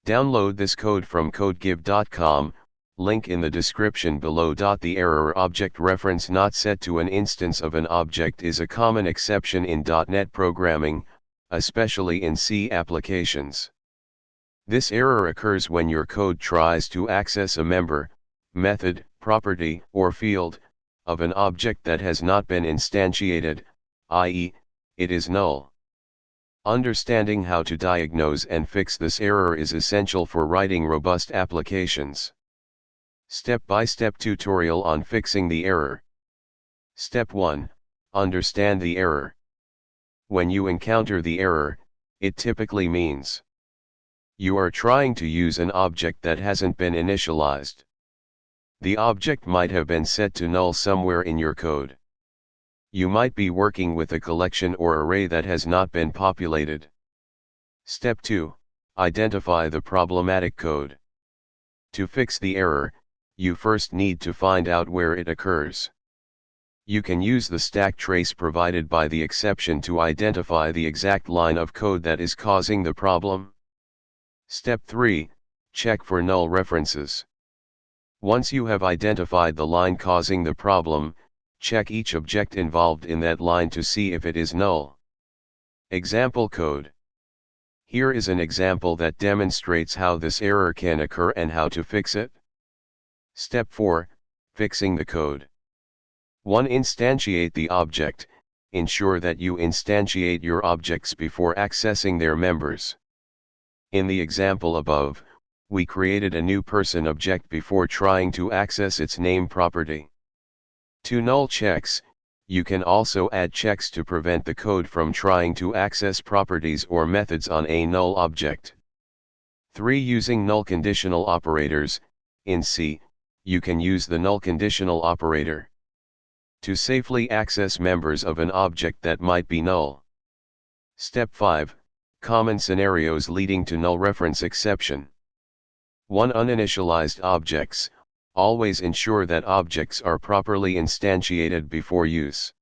Download this code from codegive.com, link in the description below. The error object reference not set to an instance of an object is a common exception in .NET programming, especially in C applications. This error occurs when your code tries to access a member, method, property, or field of an object that has not been instantiated, i.e., it is null. Understanding how to diagnose and fix this error is essential for writing robust applications. Step-by-step tutorial on fixing the error. Step 1. Understand the error. When you encounter the error, it typically means you are trying to use an object that hasn't been initialized. The object might have been set to null somewhere in your code. You might be working with a collection or array that has not been populated. Step 2. Identify the problematic code. To fix the error, you first need to find out where it occurs. You can use the stack trace provided by the exception to identify the exact line of code that is causing the problem. Step 3. Check for null references. Once you have identified the line causing the problem, check each object involved in that line to see if it is null. Example code. Here is an example that demonstrates how this error can occur and how to fix it. Step 4. Fixing the code. 1. Instantiate the object. Ensure that you instantiate your objects before accessing their members. In the example above, we created a new person object before trying to access its name property. 2. Null checks. You can also add checks to prevent the code from trying to access properties or methods on a null object. 3. Using null conditional operators. In C, you can use the null conditional operator to safely access members of an object that might be null. Step 5. Common scenarios leading to null reference exception. 1. Uninitialized objects. Always ensure that objects are properly instantiated before use.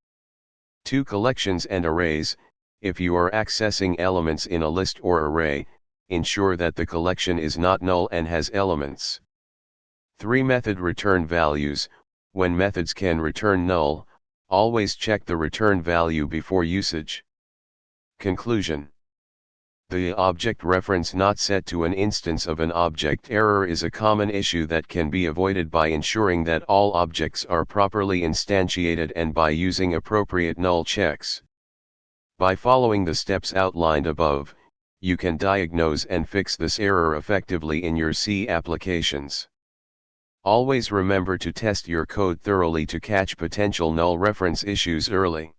2. Collections and arrays. If you are accessing elements in a list or array, ensure that the collection is not null and has elements. 3. Method return values. When methods can return null, always check the return value before usage. Conclusion. The object reference not set to an instance of an object error is a common issue that can be avoided by ensuring that all objects are properly instantiated and by using appropriate null checks. By following the steps outlined above, you can diagnose and fix this error effectively in your C applications. Always remember to test your code thoroughly to catch potential null reference issues early.